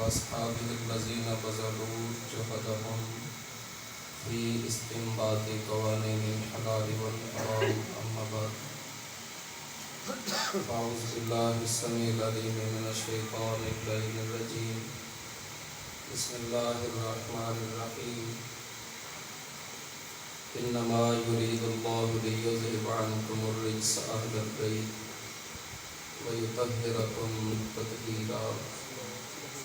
وأصحابه الذين بذلوا جهدهم في استنباط قوانين الحلال والحرام أما بعد فأعوذ بالله السميع العليم من الشيطان اللعين الرجيم بسم الله الرحمن الرحيم إنما يريد الله ليذهب عنكم الرجس أهل البيت ويطهركم تطهيرا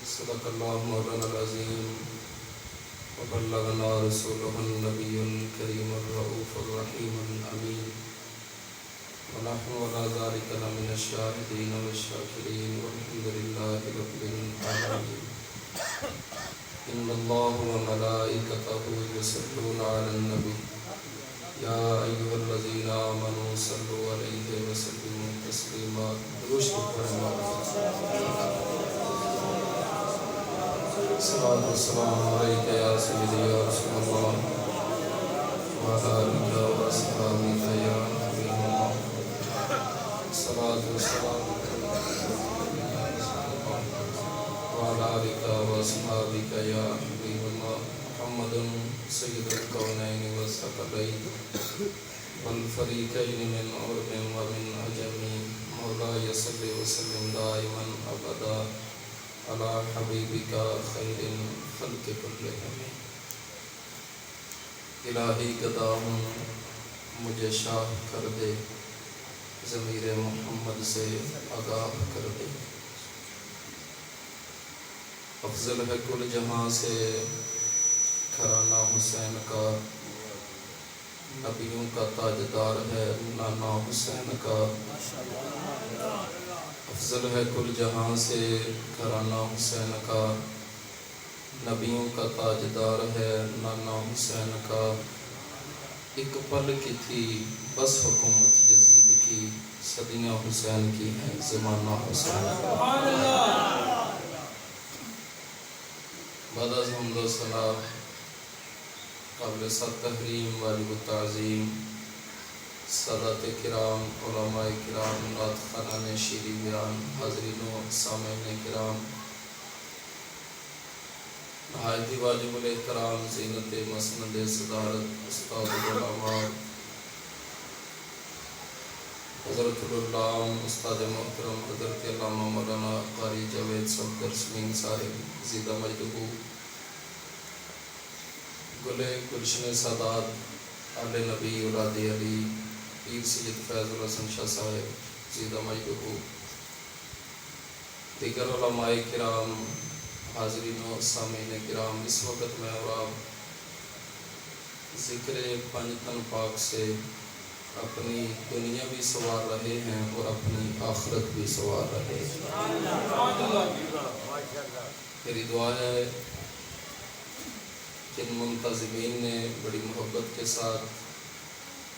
صدق الله مولانا العظيم وبلغنا رسوله النبي الكريم الرؤوف الرحيم الأمين ونحن على ذلك لمن الشاهدين والشاكرين والحمد لله رب العالمين إن الله وملائكته يصلون على النبي يا أيها الذين آمنوا صلوا عليه وسلموا تسليما الصلاة والسلام عليك يا سيدي يا رسول الله وعلى آلك وأصحابك يا حبيب الله الصلاة والسلام وعلى آلك وأصحابك يا حبيب الله محمد سيد الكونين والثقلين والفريقين من عرب ومن عجم مولاي صل وسلم دائما أبدا على حبيبك خير الخلق كلهم الہی گدا ہوں مجھے شاہ کر دے ضمیر محمد سے آگاہ کر دے افضل ہے کل جہاں سے گھرانہ حسین کا نبیوں کا تاجدار ہے نانا حسین کا افضل ہے کل جہاں سے گھرانہ حسین کا نبیوں کا تاجدار ہے نانا حسین کا ایک پل کی تھی بس حکومت یزید کی صدیاں حسین کی ہیں زمانہ حسین کا بعد از حمد و ثنا قابل صد تحریم واجب التعظیم سادات کرام علماء کرام نعت خوانان شیریں بیان حاضرین و سامعین کرام نہایت ہی واجب الاحترام زینت مسند صدارت استاد العلماء حضرت العلام استاد محترم حضرت علامہ مولانا قاری جاوید صفدر سمین صاحب زیدہ مجدہو گلے گلشن سادات آل نبی اولاد علی پیر سید فیض الحسن شاہ صاحب زیدہ مجدہو دیگر علماء کرام حاضرین و سامعین کرام اس وقت میں اور آپ ذکر پنجتن پاک سے اپنی دنیا بھی سوار رہے ہیں اور اپنی آخرت بھی سوار رہے ہیں میری دعا ہے جن منتظمین نے بڑی محبت کے ساتھ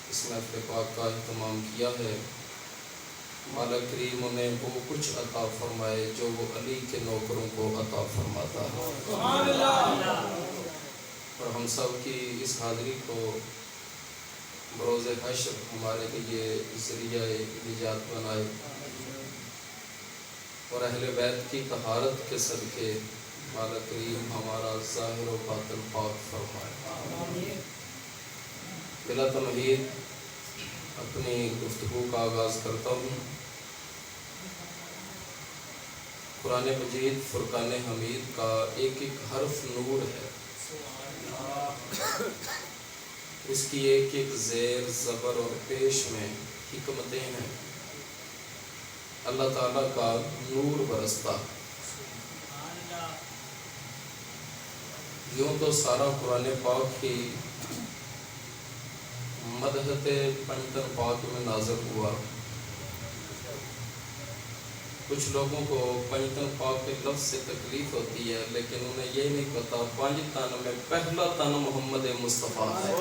اس محفل پاک کا اہتمام کیا ہے مولا کریم انہیں وہ کچھ عطا فرمائے جو وہ علی کے نوکروں کو عطا فرماتا ہے اور ہم سب کی اس حاضری کو بروز حشر ہمارے لیے ذریعہ نجات بنائے اور اہل بیت کی طہارت کے صدقے مولا کریم ہمارا ظاہر و باطن پاک فرمائے بلا تمہید اپنی گفتگو کا آغاز کرتا ہوں قرآن مجید فرقان حمید کا ایک ایک حرف نور ہے اس کی ایک ایک زیر زبر اور پیش میں حکمتیں ہیں اللہ تعالیٰ کا نور برستا یوں تو سارا قرآن پاک ہی مدحت پنجتن پاک میں نازل ہوا کچھ لوگوں کو پنجتن پاک کے لفظ سے تکلیف ہوتی ہے لیکن انہیں یہ نہیں پتا پانچ تن میں پہلا تن محمد مصطفیٰ ہے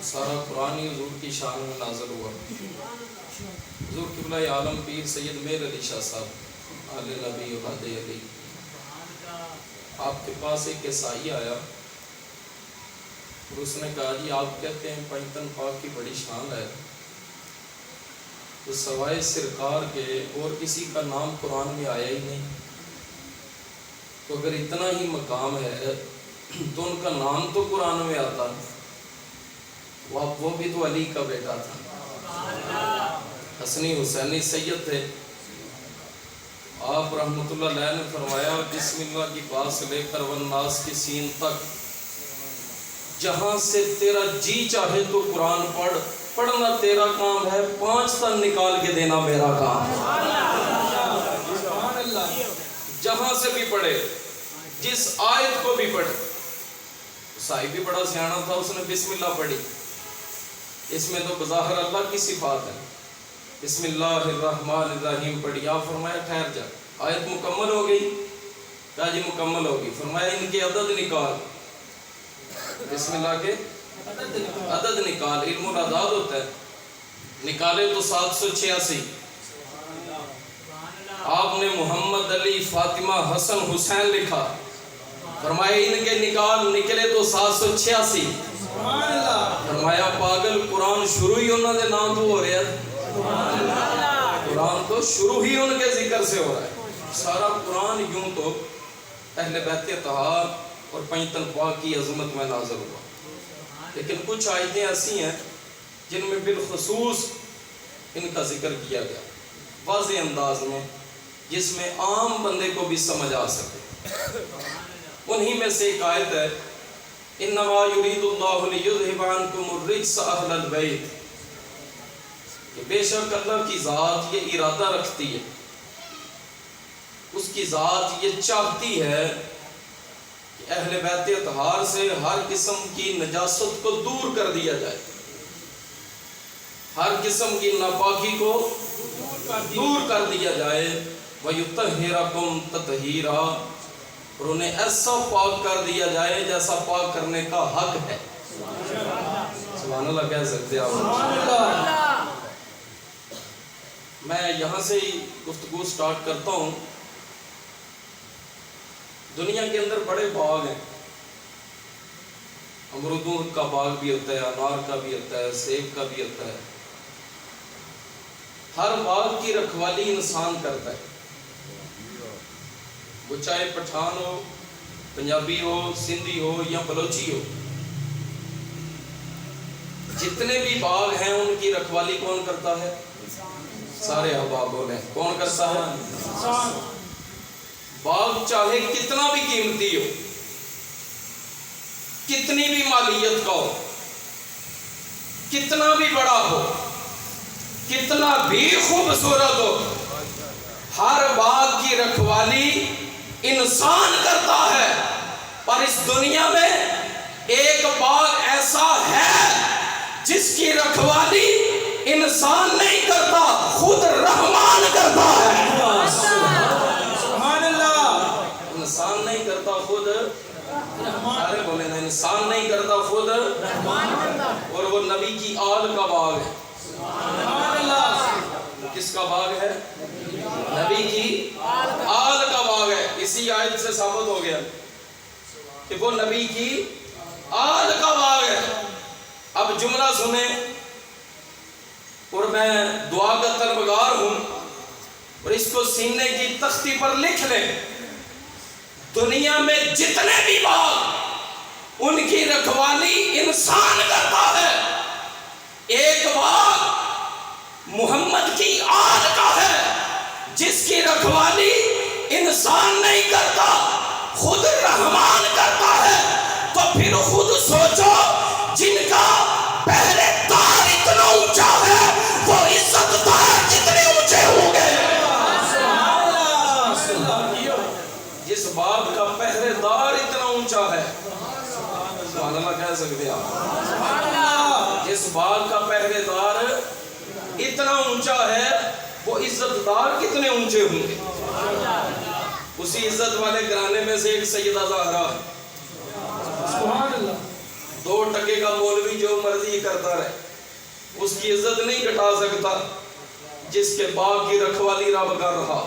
سارا قرآن ہی حضور کی شان میں نازل ہوا حضور قبلہ عالم پیر سید میر علی شاہ صاحب آل نبی اولاد علی آپ کے پاس ایک عیسائی آیا اور اس نے کہا جی آپ کہتے ہیں پنجتن پاک کی بڑی شان ہے تو سوائے سرکار کے اور کسی کا نام قرآن میں آیا ہی نہیں. تو اگر اتنا ہی مقام ہے تو ان کا نام تو قرآن میں آتا. وہ بھی تو علی کا بیٹا تھا، حسنی حسینی سید تھے. آپ رحمۃ اللہ علیہ نے فرمایا بسم اللہ کی بات سے لے کر والناس کی سین تک جہاں سے تیرا جی چاہے تو قرآن پڑھ، پڑھنا تیرا کام ہے، 5 تن نکال کے دینا میرا کام ہے. جہاں سے بھی پڑھے، جس آیت کو بھی پڑھے. صاحب بھی بڑا سیانا تھا، اس نے بسم اللہ پڑھی. اس میں تو بظاہر اللہ کی صفات ہے. بسم اللہ الرحمن الرحیم پڑھی. آپ فرمایا ٹھہر جا، آیت مکمل ہو گئی؟ کہا جی مکمل ہوگی. فرمایا ان کے عدد نکال. بسم اللہ کے عدد نکال. علم العداد ہوتا ہے. نکالے تو 786. آپ نے محمد علی فاطمہ حسن حسین لکھا. فرمایا ان کے نکلے تو 786. فرمایا پاگل قرآن شروع ہی انہوں نے نام تو ہو رہا ہے. قرآن تو شروع ہی ان کے ذکر سے ہو رہا ہے. سارا قرآن یوں تو اہل بیت اطہار اور پنجتن پاک کی عظمت میں نازل ہوا. لیکن کچھ آیتیں ایسی ہیں جن میں بالخصوص ان کا ذکر کیا گیا واضح انداز میں، جس میں عام بندے کو بھی سمجھ آ سکے. انہی میں سے ایک آیت ہے انما یرید اللہ لیذھب عنکم الرجس اہل البیت، کہ بے شک اللہ کی ذات یہ ارادہ رکھتی ہے، اس کی ذات یہ چاہتی ہے کہ اہل بیت اطہار سے ہر قسم کی نجاست کو دور کر دیا جائے، ہر قسم کی ناپاکی کو دور کر دیا جائے. وَيُطَهِّرَكُمْ تَطْهِيرًا، اور انہیں ایسا پاک کر دیا جائے جیسا پاک کرنے کا حق ہے. سبحان اللہ کہہ سکتے آپ. میں یہاں سے ہی گفتگو سٹارٹ کرتا ہوں. دنیا کے اندر بڑے باغ ہیں. امرودوں کا باغ بھی ہوتا ہے، انار کا بھی ہوتا ہے، سیب کا بھی ہوتا ہے. ہر باغ کی رکھوالی انسان کرتا ہے. وہ چاہے پٹھان ہو، پنجابی ہو، سندھی ہو یا بلوچی ہو. جتنے بھی باغ ہیں ان کی رکھوالی کون کرتا ہے؟ سارے احبابوں نے. کون کرتا ہے؟ باغ چاہے کتنا بھی قیمتی ہو، کتنی بھی مالیت کا ہو، کتنا بھی بڑا ہو، کتنا بھی خوبصورت ہو، ہر باغ کی رکھوالی انسان کرتا ہے. پر اس دنیا میں ایک باغ ایسا ہے جس کی رکھوالی انسان نہیں کرتا، خود رحمان کرتا ہے. سبحان اللہ. انسان نہیں کرتا، خود سارے بولے نا، انسان نہیں کرتا، خود رحمان کرتا. اور وہ نبی کی آل کا باغ ہے. سبحان اللہ. کس کا باغ ہے؟ نبی کی آل کا باغ ہے. اسی آیت سے ثابت ہو گیا کہ وہ نبی کی آل کا باغ ہے. اب جملہ سنیں، اور میں دعا کا طلبگار ہوں، اور اس کو سینے کی تختی پر لکھ لیں. دنیا میں جتنے بھی باغ، ان کی رکھوالی انسان کرتا ہے. ایک باغ محمد کی آل کا ہے جس کی رکھوالی انسان نہیں کرتا، خود رحمان کرتا ہے. تو پھر خود سوچو، جن کا پہرے دار اتنا اونچا ہے وہ عزت دار کتنے اونچے ہوں گے. جس باغ کا پہرے دار اتنا اونچا ہے، سبحان اللہ کہہ سکتے آپ. جس باغ کا پہرے دار اتنا اونچا ہے وہ عزت دار کتنے اونچے ہوں گے. اسی عزت والے گھرانے میں سے ایک سیدہ زہرا ہے. سبحان اللہ. 2 ٹکے کا مولوی جو مرضی کرتا رہے، اس کی عزت نہیں گھٹا سکتا جس کے باغ کی رکھوالی رب کر رہا.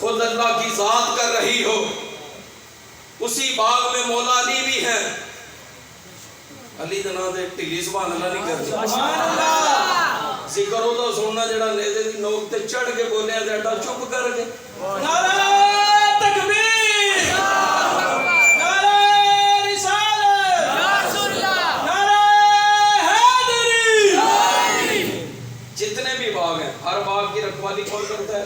خود اللہ کی ذات کر رہی ہو. اسی باغ میں مولا علی بھی ہیں. علی دنا دے ٹلی سبحان اللہ نہیں کرتی. ذکر ہوتا سننا جڑا نیزے دی نوک تے چڑھ کے بولے تے اٹا چپ کر کے نعرہ تکبیر، نعرہ رسالت، نعرہ حیدری۔ جتنے بھی باغ ہیں ہر باغ کی رکھوالی کون کرتا ہے؟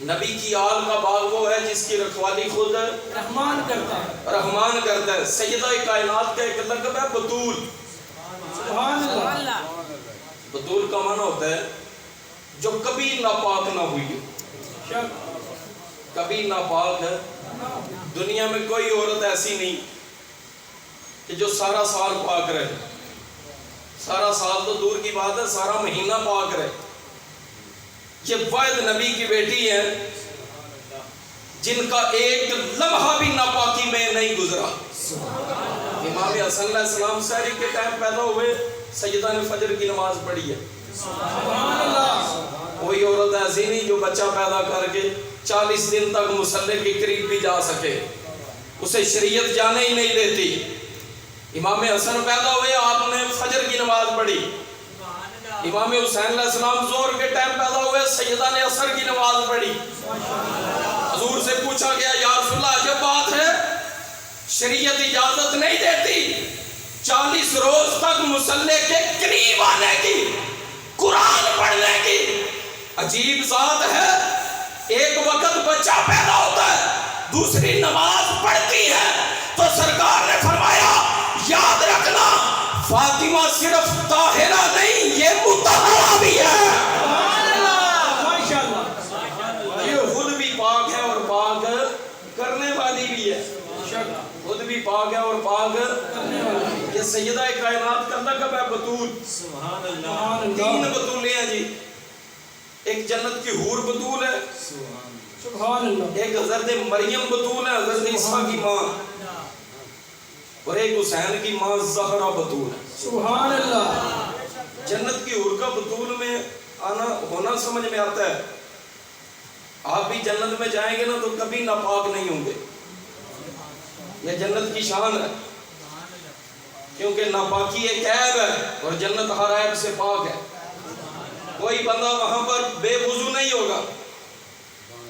نبی کی آل کا باغ وہ ہے جس کی رکھوالی خود رحمان کرتا ہے۔ رحمان کرتا ہے۔ سیدہ کائنات کا ایک لقب ہے بطول۔ سبحان اللہ۔ بطول کا معنی ہوتا ہے جو کبھی ناپاک نہ ہوئی ہو، کبھی ناپاک ہے۔ دنیا میں کوئی عورت ایسی نہیں کہ جو سارا سال پاک رہے، سارا سال تو دور کی بات ہے، سارا مہینہ پاک رہے۔ یہ واحد نبی کی بیٹی ہے جن کا ایک لمحہ بھی ناپاکی میں نہیں گزرا۔ امام حسن علیہ السلام سحری کے ٹائم پیدا ہوئے، سیدہ نے فجر کی نماز پڑھی ہے۔ کوئی عورت ایسی نہیں جو بچہ پیدا کر کے 40 دن تک مصلی کے قریب بھی جا سکے، اسے شریعت جانے ہی نہیں دیتی۔ امام حسن پیدا ہوئے، آپ نے فجر کی نماز پڑھی۔ امام حسین علیہ السلام ظہر کے ٹائم پیدا ہوئے، سیدہ نے عصر کی نماز پڑھی۔ حضور سے پوچھا گیا یا رسول اللہ عجب بات ہے، شریعت اجازت نہیں دیتی 40 روز تک مصلی کے قریب آنے کی، قرآن پڑھنے کی؟ عجیب ذات ہے، ایک وقت بچہ پیدا ہوتا ہے، دوسری نماز پڑھتی ہے، تو سرکار نے فرمایا یاد رکھنا فاطمہ صرف طاہرہ نہیں، یہ مطہرہ بھی ہے۔ یہ خود بھی پاک ہے اور پاک کرنے والی بھی ہے، خود بھی پاک ہے اور پاک کرنے والی۔ یہ سیدہ کائنات کا لقب ہے بطول۔ تین بطولیں ہیں جی، ایک جنت کی حور بطول ہے، ایک حضرت مریم بطول ہے، حضرت عیسیٰ کی ماں، اور ایک حسین کی ماں زہرا بطول ہے۔ سبحان اللہ۔ جنت کی حور کا بطول میں آنا ہونا سمجھ میں آتا ہے۔ آپ بھی جنت میں جائیں گے نا تو کبھی ناپاک نہیں ہوں گے، یہ جنت کی شان ہے، کیونکہ ناپاکی ایک عیب ہے اور جنت ہر عیب سے پاک ہے۔ کوئی بندہ وہاں پر بے وضو نہیں ہوگا،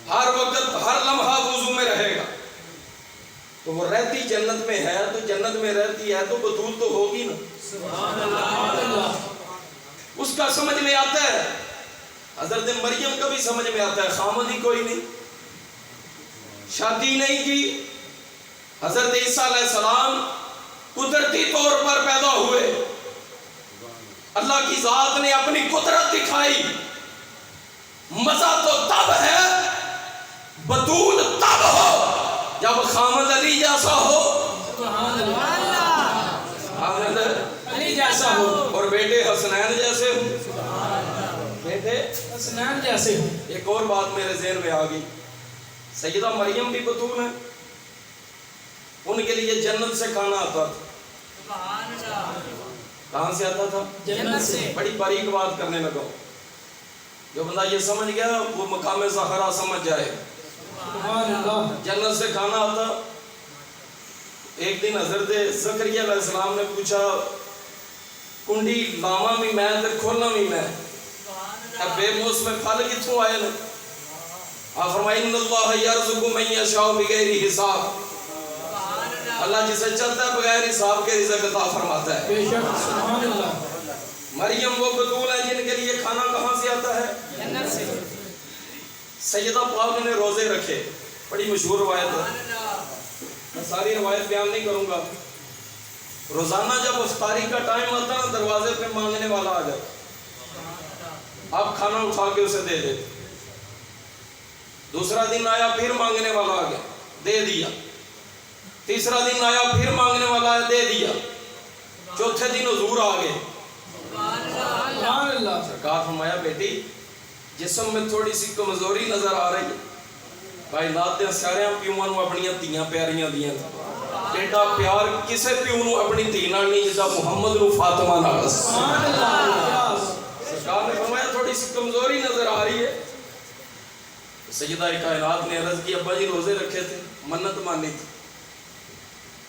ہر وقت ہر لمحہ وضو میں رہے گا، تو وہ رہتی جنت میں ہے، تو جنت میں رہتی ہے تو بطول تو ہوگی نا۔ اس کا سمجھ میں آتا ہے، حضرت مریم کا بھی سمجھ میں آتا ہے، خامد ہی کوئی نہیں، شادی نہیں کی۔ حضرت عیسیٰ علیہ السلام قدرتی طور پر پیدا ہوئے، اللہ کی ذات نے اپنی قدرت دکھائی۔ مزہ تو تب ہے، بطول تب ہو جب خامد علی جیسا ہو، خامد علی جیسا ہو اور بیٹے حسنین جیسے ہوں، بیٹے حسنین جیسے ہو۔ ایک اور بات میرے ذہن میں آ گئی، سیدہ مریم بھی بطول ہے، ان کے لیے جنت سے کھانا آتا تھا۔ کہاں سے آتا تھا؟ جنت سے۔ بڑی باریک بات کرنے لگا، جو بندہ یہ سمجھ گیا وہ مقام زہرا سمجھ جائے۔ سبحان اللہ۔ جنت سے کھانا آتا۔ ایک دن حضرت زکریا علیہ السلام نے پوچھا کنڈی لاواں بھی میں تے کھولنا بھی میں، اب بے موسم پھل کتوں آئے نا؟ آپ فرمائیں ان اللہ یرزق من یشاء بغیر حساب، اللہ جسے چلتا ہے بغیر حساب کے رزق عطا فرماتا ہے۔ بے شک سبحان اللہ۔ مریم وہ بطول ہے جن کے لیے کھانا کہاں سے آتا ہے؟ جنت سے۔ سیدہ پاک نے روزے رکھے، بڑی مشہور روایت ہے، میں ساری روایت بیان نہیں کروں گا۔ روزانہ جب افطاری کا ٹائم آتا نا، دروازے پہ مانگنے والا آ جائے، آپ کھانا اٹھا کے اسے دے دیتے۔ دوسرا دن آیا پھر مانگنے والا آ گیا، دے دیا۔ تیسرا دن آیا پھر مانگنے والا آیا، دے دیا۔ چوتھے دن حضور آ گئے۔ سبحان اللہ۔ سرکار فرمایا بیٹی جسم میں تھوڑی سی کمزوری نظر آ رہی ہے، کائنات دے سارے پیواں نوں اپنی دھیاں پیاریاں دیاں، ایڈا پیار کسے پیو نوں اپنی دھی نال نہیں جدا محمد نوں فاطمہ نال۔ سبحان اللہ۔ سرکار نے فرمایا تھوڑی سی کمزوری نظر آ رہی ہے۔ سیدہ کائنات نے عرض کی ابا جی روزے رکھے تھے، منت مانی تھی،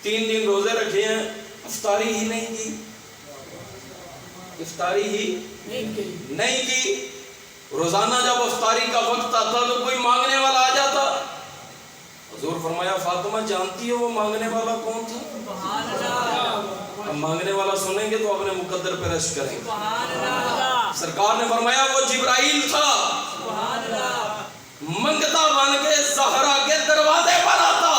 3 دن روزے رکھے ہیں، افطاری ہی نہیں کی۔ افطاری ہی نہیں کی. روزانہ جب افطاری کا وقت آتا تو کوئی مانگنے والا آ جاتا. حضور فرمایا فاطمہ جانتی ہو وہ مانگنے والا کون تھا؟ اب مانگنے والا سنیں گے تو اپنے مقدر پہ رشک کریں گے. سرکار نے فرمایا وہ جبرائیل تھا، منگتا بن کے زہرا کے دروازے پر آتا،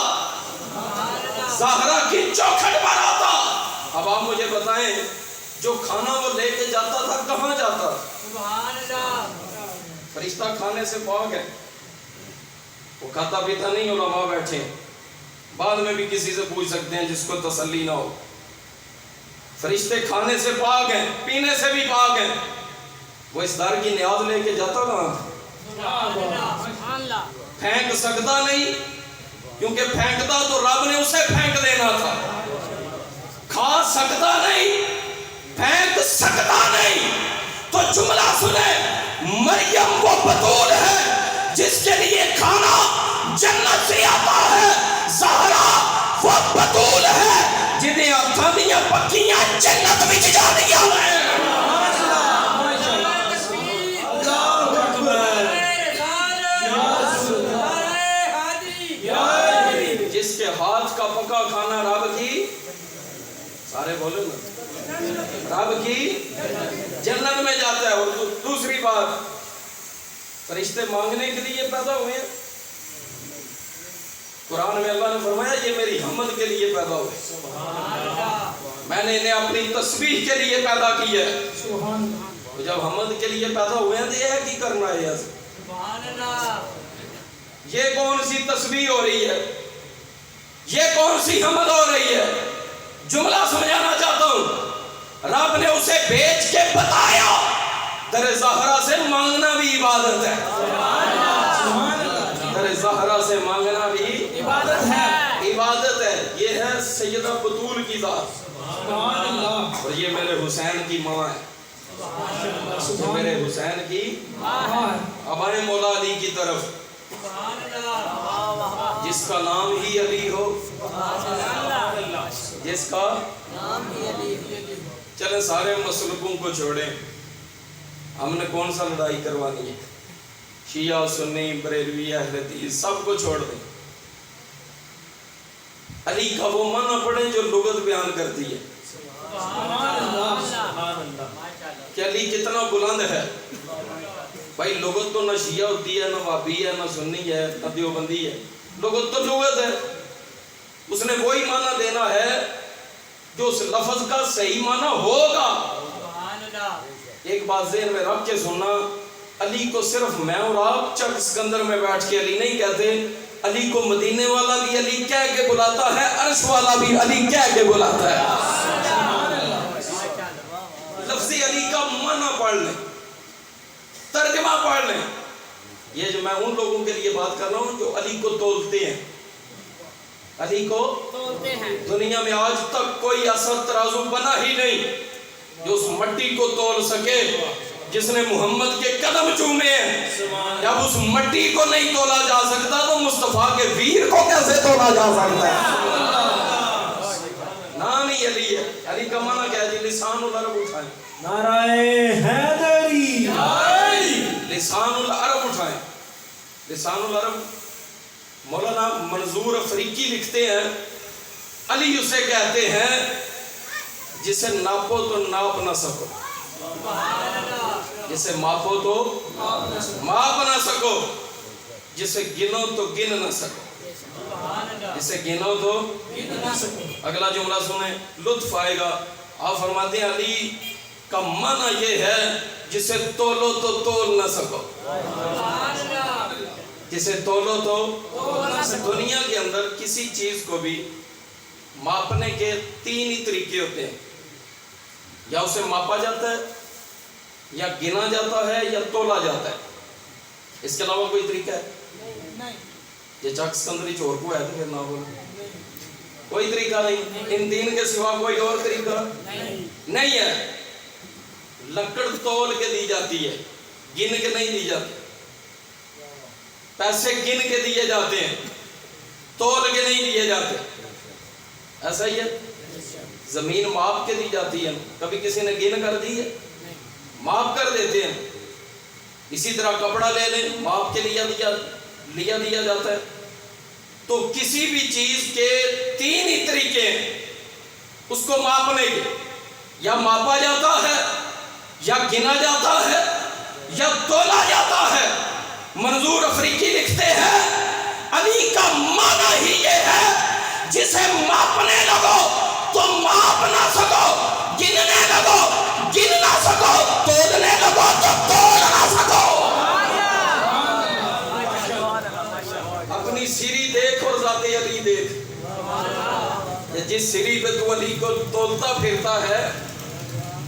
زہرا کی چوکھٹ پر آتا. اب آپ مجھے بتائیں جو کھانا وہ لے کے جاتا تھا کہاں جاتا؟ فرشتہ کھانے سے پاک ہے، وہ کھاتا پیتا نہیں. علماء بیٹھے ہیں، بعد میں بھی کسی سے پوچھ سکتے ہیں جس کو تسلی نہ ہو. فرشتے کھانے سے پاک ہیں، پینے سے بھی پاک ہیں. وہ اس دار کی نیاز لے کے جاتا کہاں؟ پھینک سکتا نہیں، کیونکہ پھینکتا تو رب نے اسے پھینک دینا تھا. کھا سکتا نہیں، پھینک سکتا نہیں. تو جملہ سنیں، مریم وہ بطول ہے جس کے لیے کھانا جنت سے آتا ہے. زہرا وہ بطول ہے جنہیں ہاتھاں دیاں پکیاں جنت وچ جاندیاں ہیں. جس کے ہاتھ کا پکا کھانا رب کی، سارے بولے نا، رب کی جنت میں جاتا ہے. اور دوسری بات، فرشتے مانگنے کے لیے پیدا ہوئے ہیں. قرآن میں اللہ نے فرمایا یہ میری حمد کے لیے پیدا ہوئے، میں نے انہیں اپنی تسبیح کے لیے پیدا کیا ہے. تو جب حمد کے لیے پیدا ہوئے ہیں تو یہ ہے کی کرنا ہے؟ یہ کون سی تسبیح ہو رہی ہے؟ یہ کون سی حمد ہو رہی ہے؟ جملہ سمجھانا چاہتا ہوں. رب نے اسے بھیج کے بتایا در زہرا سے مانگنا بھی عبادت ہے. در زہرا سے مانگنا بھی عبادت ہے. عبادت ہے. یہ ہے سیدہ بطول کی ذات، اور یہ میرے حسین کی ماں ہے. یہ میرے حسین کی. اب آئیں مولا علی کی طرف، جس کا نام ہی علی ہو، جس کا نام ہی علی. چلیں سارے مسلکوں کو چھوڑیں، ہم نے کون سا لڑائی کروانی ہے؟ شیعہ، سنی، بریلوی، اہل حدیث سب کو چھوڑ دیں. علی کا وہ معنی پڑھیں جو لغت بیان کرتی ہے کہ علی کتنا بلند ہے. بھائی لغت تو نہ شیعہ ہوتی ہے، نہ وہابی ہے، نہ سنی ہے، نہ دیوبندی ہے. لغت تو لغت ہے، اس نے وہی معنی دینا ہے جو اس لفظ کا صحیح معنی ہوگا. ایک بات ذہن میں رکھ کے سننا، علی کو صرف میں اور آپ چک سکندر میں بیٹھ کے علی نہیں کہتے. علی کو مدینے والا بھی علی کہہ کے بلاتا ہے، عرش والا بھی علی کہہ کے بلاتا ہے. لفظی علی کا معنی پڑھ لیں، ترجمہ پڑھ لیں. یہ جو میں ان لوگوں کے لیے بات کر رہا ہوں جو علی کو تولتے ہیں، علی کو تولتے ہیں. دنیا میں آج تک کوئی ایسا ترازو بنا ہی نہیں جو اس مٹی کو تول سکے جس نے محمد کے قدم چومے ہیں. جب اس مٹی کو نہیں تولا جا سکتا تو مصطفیٰ کے ویر کو کیسے تولا جا سکتا ہے؟ نام ہی علی ہے. علی کا معنی کیا ہے جی؟ لسان العرب اٹھائیں، نعرہ حیدری. لسان العرب اٹھائیں. لسان العرب مولانا منظور افریقی لکھتے ہیں علی اسے کہتے ہیں جسے ناپو تو ناپ نہ سکو، جسے ماپو تو ماپ نہ سکو، جسے گنو تو گن نہ سکو، جسے گنو تو گن نہ سکو. اگلا جملہ سنیں، لطف آئے گا. آپ فرماتے ہیں علی کا معنی یہ ہے جسے تولو تو تول نہ سکو، جسے تولو تو دنیا کے اندر کسی چیز کو بھی ماپنے کے تین ہی طریقے ہوتے ہیں، یا اسے ماپا جاتا ہے، یا گنا جاتا ہے، یا تولا جاتا ہے. اس کے علاوہ کوئی طریقہ ہے؟ یہ چک سکندری چور کو ہے تو پھر نہ بولو، کوئی طریقہ نہیں. ان تین کے سوا کوئی اور طریقہ نہیں ہے. لکڑ تول کے دی جاتی ہے، گن کے نہیں دی جاتی. پیسے گن کے دیے جاتے ہیں، تول کے نہیں دیے جاتے. ایسا ہی ہے. زمین ماپ کے دی جاتی ہے، کبھی کسی نے گن کر دی ہے؟ معاف کر دیتے ہیں. اسی طرح کپڑا لے لیں, معاف کے لیا دیا جاتا ہے. تو کسی بھی چیز کے تین ہی طریقے ہیں اس کو ماپنے کے, یا ماپا جاتا ہے, یا گنا جاتا ہے, یا تولا جاتا ہے. منظور افریقی لکھتے ہیں علی کا معنی ہی یہ ہے جسے ماپنے لگو تو ماپ نہ سکو, گننے لگو گن نہ سکو, تولنے لگو تو تول نہ سکو. اپنی سیری دیکھ اور ذات علی دیکھ. جس سیری پہ تو علی کو تولتا پھرتا ہے,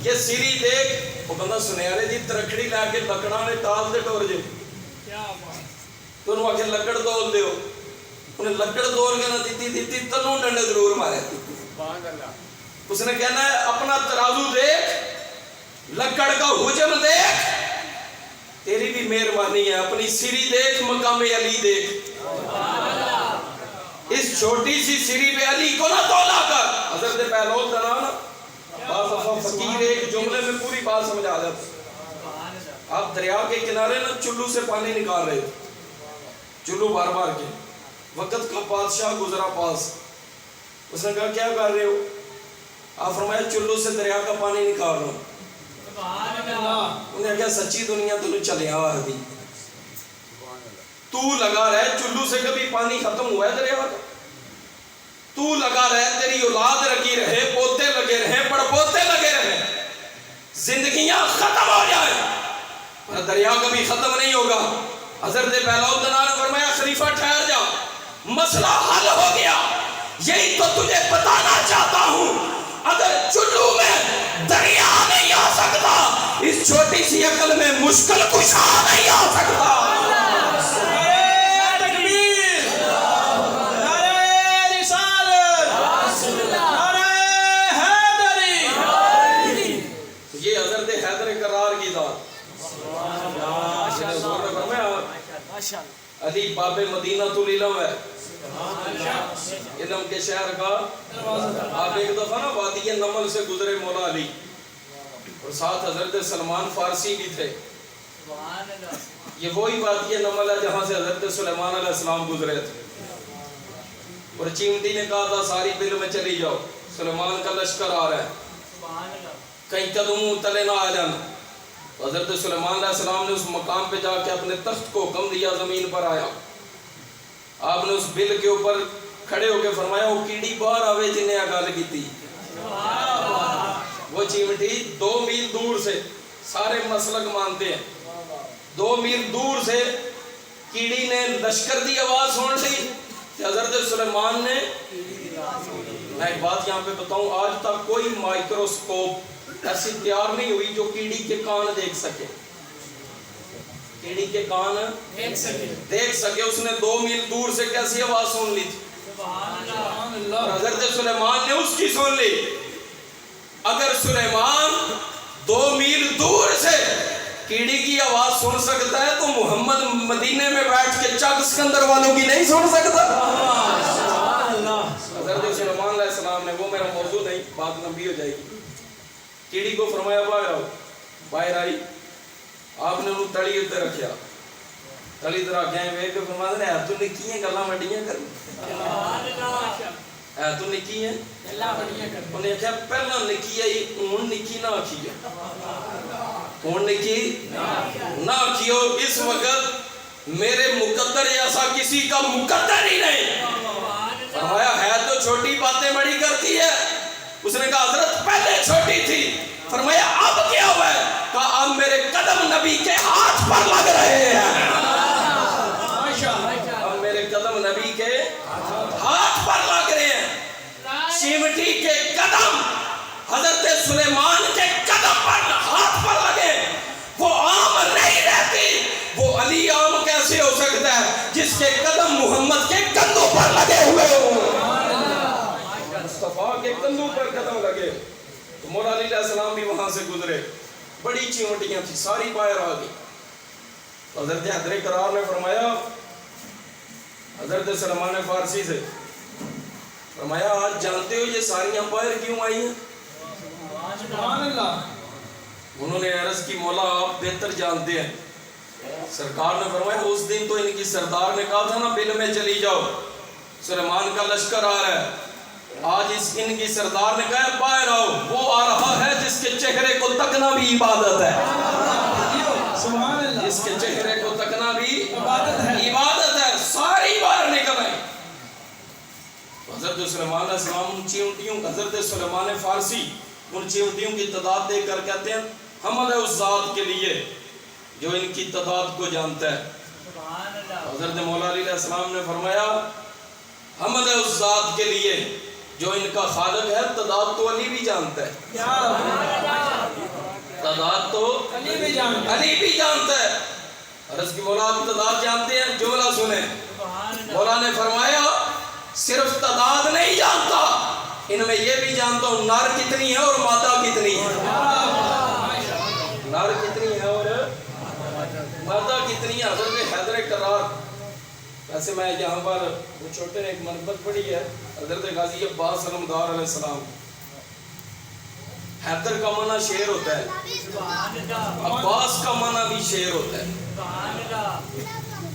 یہ سیری دیکھ. وہ بندہ سنیارے جی ترکڑی لے کے لکڑا نے ٹال دے ٹور جے, تو انہوں آکے لکڑ دول دیو, انہیں لکڑ دول کے نہ دیتی تنوں ڈنڈے ضرور مارے. اس نے کہنا ہے اپنا ترازو دیکھ, لکڑ کا حجم دیکھ, تیری بھی مہربانی ہے. اپنی سری دیکھ, مقام علی دیکھ. اس چھوٹی سی سری پہ علی کو نہ تولا کر. حضرت پہلوت دنا نا بعض افا فقیر ایک جملے میں پوری بات سمجھ آ جاتا. آپ دریا کے کنارے نا چلو سے پانی نکال رہے تھے, چلو بار بار کے. وقت کا بادشاہ گزرا پاس, اس نے کہا کیا کر رہے ہو؟ آپ فرمایا چلو سے دریا کا پانی نکال رہا ہوں. انہوں نے کہا سچی دنیا تو چلے آوا ہے, تو لگا رہے چلو سے کبھی پانی ختم ہوا ہے دریا کا؟ تو لگا رہے, تیری اولاد لگی رہے, پوتے لگے رہے, بڑ پوتے لگے رہے, زندگیاں ختم ہو جائیں, پر دریا کبھی ختم نہیں ہوگا. حضرت پہلوت نے فرمایا خلیفہ ٹھہر جا, مسئلہ حل ہو گیا. یہی تو تجھے بتانا چاہتا ہوں, اگر چلو میں دریا نہیں آ سکتا, اس چھوٹی سی عقل میں مشکل کشا نہیں آ سکتا. یہ حضرت حیدر قرار کی ذات. علی باب مدینہ العلم ہے, علم کے شہر کا. آپ ایک دفعہ نا وادی نمل سے گزرے مولا علی, اور ساتھ حضرت سلمان فارسی بھی تھے. یہ وہی وادی نمل ہے جہاں سے حضرت سلیمان علیہ السلام گزرے تھے. اور چیمٹی نے کہا تھا ساری بل میں چلی جاؤ, سلیمان کا لشکر آ رہا ہے, کہیں قدموں تلے نہ آ جانا. حضرت سلیمان علیہ السلام نے اس مقام پہ جا کے اپنے تخت کو حکم دیا, زمین پر آیا. آپ نے اس بل کے اوپر کھڑے ہو کے فرمایا وہ کیڑی باہر آوے جنہیں گل کی تھی. وہ چیمٹی 2 میل دور سے, سارے مسلک مانتے ہیں, 2 میل دور سے کیڑی نے لشکر دی آواز سن لی کہ حضرت سلیمان نے. میں ایک بات یہاں پہ بتاؤں, آج تک کوئی مائکروسکوپ ایسی تیار نہیں ہوئی جو کیڑی کے کان دیکھ سکے. کیڑی کے کان دیکھ سکے. اس نے 2 میل دور سے کیسی آواز سن لی تھی, اور حضرت سلیمان نے اس کی سن لی. اگر سلیمان 2 میل دور سے کیڑی کی آواز سن سکتا ہے تو محمد مدینے میں بیٹھ کے چک سکندر والوں کی نہیں سن سکتا. حضرت سلیمان علیہ السلام نے, وہ میرا موضوع نہیں, بات لمبی ہو جائے گی. کیڑی کو فرمایا باہر آؤ, باہر آئی. آپ نے انہوں تڑی اتنے رکھیا, تڑی اتنے رکھیا ہے کہ فرمایا نے ہے تو نکی ہیں گلاں وڈیاں کر, ہے تو نکی ہیں گلاں وڈیاں کر. انہوں نے کہا پہلا نکی آئی, ہن نکی نہ آکھی ہے, ہن نکی نہ آکھیو. اس وقت میرے مقدر ایسا کسی کا مقدر ہی نہیں. فرمایا ہے تو چھوٹی باتیں بڑی کرتی ہے. اس نے کہا حضرت پہلے چھوٹی تھی. فرمایا اب کیا ہوا ہے؟ کہا اب میرے قدم نبی کے ہاتھ پر لگ رہے ہیں. اب میرے قدم نبی کے ہاتھ پر لگ رہے ہیں. چیمٹی کے قدم حضرت سلیمان کے قدم پر ہاتھ پر لگے. وہ عام نہیں رہتی. وہ علی عام کیسے ہو سکتا ہے جس کے قدم محمد کے کندھوں پر لگے ہوئے ہوں. مصطفیٰ کے کندھوں پر قدم لگے. تو مولا علی علیہ السلام بھی وہاں سے گزرے. بڑی چیونٹیاں تھی, ساری باہر آ گئی. حضرت حیدر قرار نے فرمایا حضرت سلمان فارسی سے, فرمایا آج جانتے ہو یہ ساریاں باہر کیوں آئی ہیں؟ انہوں نے عرض کی مولا آپ بہتر جانتے ہیں. سرکار نے فرمایا اس دن تو ان کی سردار نے کہا تھا نا بل میں چلی جاؤ, سلیمان کا لشکر آ رہا ہے. آج ان کی سردار نے کہا باہر آؤ, وہ آ رہا ہے جس کے چہرے کو تکنا بھی عبادت ہے. جس کے چہرے کو تکنا بھی عبادت ہے. ساری باہر نکل آئے. حضرت سلیمان علیہ السلام ان چیونٹیوں, حضرت سلیمان فارسی ان چیونٹیوں کی تعداد دے کر کہتے ہیں حمد ہے اس ذات کے لیے جو ان کی تعداد کو جانتا ہے. حضرت مولا علی علیہ السلام نے فرمایا حمد ہے اس ذات کے لیے جو ان کا خالق ہے, تعداد تو علی بھی جانتا ہے. تعداد تو علی بھی جانتا ہے. عرض کی مولا آپ تعداد جانتے ہیں؟ جملہ سنیں. مولا نے فرمایا صرف تعداد نہیں جانتا, ان میں یہ بھی جانتا ہوں نر کتنی ہے اور مادہ کتنی ہے. نر کتنی ہے اور مادہ کتنی ہے. حضرت حیدر کرار, ویسے میں یہاں پر وہ چھوٹے نے ایک منقبت پڑھی ہے حضرت غازی عباس علمدار علیہ السلام. حیدر کا معنی شیر ہوتا ہے, عباس کا معنی بھی شیر ہوتا ہے.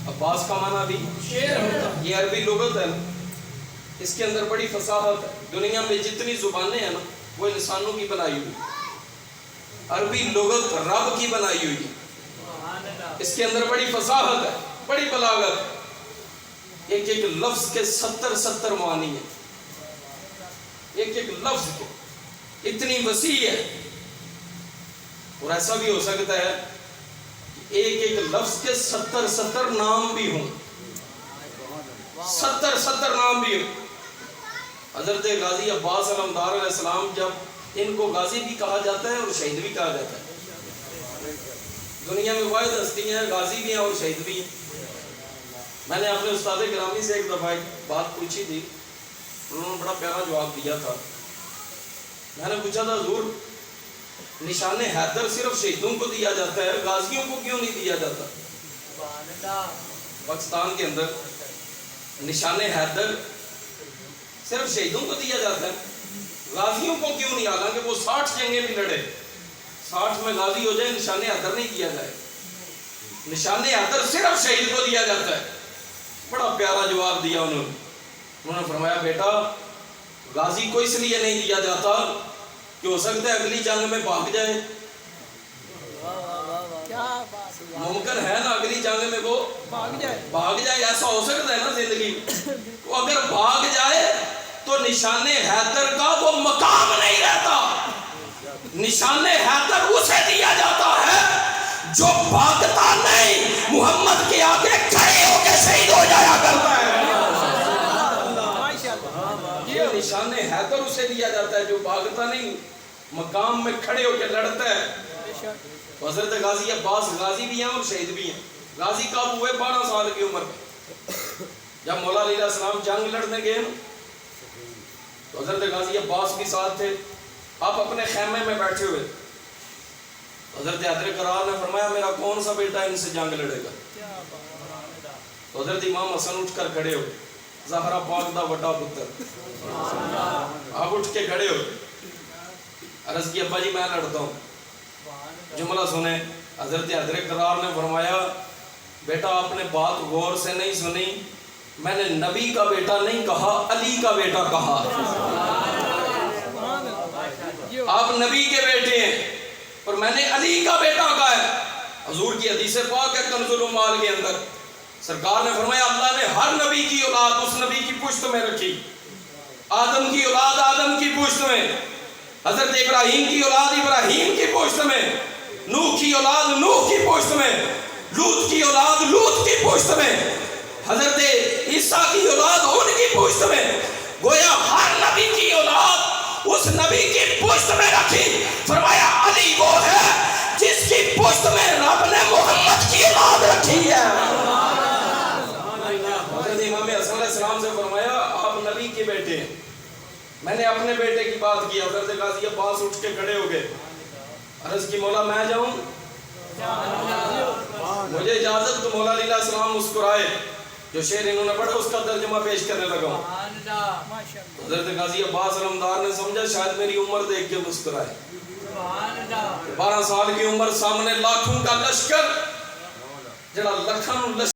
عباس کا معنی بھی شیر ہوتا ہے. یہ عربی لغت ہے, اس کے اندر بڑی فصاحت ہے. دنیا میں جتنی زبانیں ہیں نا وہ انسانوں کی بنائی ہوئی, عربی لغت رب کی بنائی ہوئی. اس کے اندر بڑی فصاحت ہے, بڑی بلاغت. ایک ایک لفظ کے 70 معنی ہیں. ایک ایک لفظ کے اتنی وسیع ہے. اور ایسا بھی ہو سکتا ہے کہ ایک ایک لفظ کے 70 نام بھی ہوں. 70 نام بھی ہوں. حضرت غازی عباس علمدار علیہ السلام, جب ان کو غازی بھی کہا جاتا ہے اور شہید بھی کہا جاتا ہے. دنیا میں واحد ہستی ہیں, غازی بھی ہیں اور شہید بھی ہیں. میں نے اپنے استاد گرامی سے ایک دفعہ ایک بات پوچھی تھی, انہوں نے بڑا پیارا جواب دیا تھا. میں نے پوچھا تھا حضور نشان حیدر صرف شہیدوں کو دیا جاتا ہے, غازیوں کو کیوں نہیں دیا جاتا؟ پاکستان کے اندر نشان حیدر صرف شہیدوں کو دیا جاتا ہے, غازیوں کو کیوں نہیں؟ حالانکہ وہ 60 جنگیں بھی لڑے, 60 میں غازی ہو جائے, نشان حیدر نہیں دیا جائے. نشان حیدر صرف شہید کو دیا جاتا ہے. بڑا پیارا جواب دیا انہوں نے فرمایا بیٹا غازی کو اس لیے نہیں دیا جاتا کہ ہو سکتا ہے اگلی جنگ میں بھاگ جائے. ممکن ہے نا اگلی جنگ میں وہ بھاگ جائے, ایسا ہو سکتا ہے نا زندگی میں. اگر بھاگ جائے تو نشان حیدر کا وہ مقام نہیں رہتا. نشان حیدر اسے دیا جاتا ہے جو بھاگتا نہیں, محمد کے آگے کھڑے ہو کے شہید ہو جایا کرتا ہے. یہ نشان حیدر اسے دیا جاتا ہے جو بھاگتا نہیں, مقام میں کھڑے ہو کے لڑتا ہے. حضرت غازی عباس غازی بھی ہیں اور شہید بھی ہیں. غازی کب ہوئے؟ 12 سال کی عمر میں. جب مولا علیہ السلام جنگ لڑنے گئے تو حضرت غازی عباس بھی ساتھ تھے. آپ اپنے خیمے میں بیٹھے ہوئے. حضرت حیدر کرار نے فرمایا میرا کون سا بیٹا ان سے جنگ لڑے گا؟ تو حضرت امام حسن اٹھ کر کھڑے ہو, زہرا پاک دا وڈا پتر, آپ اٹھ کے کھڑے ہو. عرض کی ابا جی میں لڑتا ہوں. جملہ سنیں. حضرت حیدر کرار نے فرمایا بیٹا آپ نے بات غور سے نہیں سنی, میں نے نبی کا بیٹا نہیں کہا, علی کا بیٹا کہا. آپ نبی کے بیٹے ہیں اور میں نے علی کا بیٹا کہا ہے. حضور کی حدیث پاک ہے کنز العمال کے اندر, سرکار نے فرمایا اللہ نے ہر نبی کی اولاد اس نبی کی پشت میں رکھی. آدم کی اولاد آدم کی پشت میں, حضرت ابراہیم کی اولاد ابراہیم کی پشت میں, نوح کی اولاد نوح کی پشت میں, لوط کی اولاد لوط کی پشت میں, حضرت عیسیٰ کی اولاد ان کی پشت میں. گویا ہر نبی کی اولاد اس نبی کی پشت میں رکھی. فرمایا علی وہ ہے جس کی پشت میں رب نے محمد کی اولاد رکھی ہے. حضرت امام حسن علیہ السلام سے فرمایا آپ نبی کے بیٹے ہیں, میں نے اپنے بیٹے کی بات کی. حضرت غازی عباس اٹھ کے کھڑے ہو گئے. عرض کی مولا میں جاؤں؟ مجھے اجازت. تو مولا علیہ السلام مسکرائے. جو شعر انہوں نے پڑھا اس کا ترجمہ پیش کرنے لگا ہوں. حضرت غازی عباس علمدار نے سمجھا شاید میری عمر دیکھ کے مسکرائے. 12 سال کی عمر، سامنے لاکھوں کا لشکر، جڑا لکھاں نوں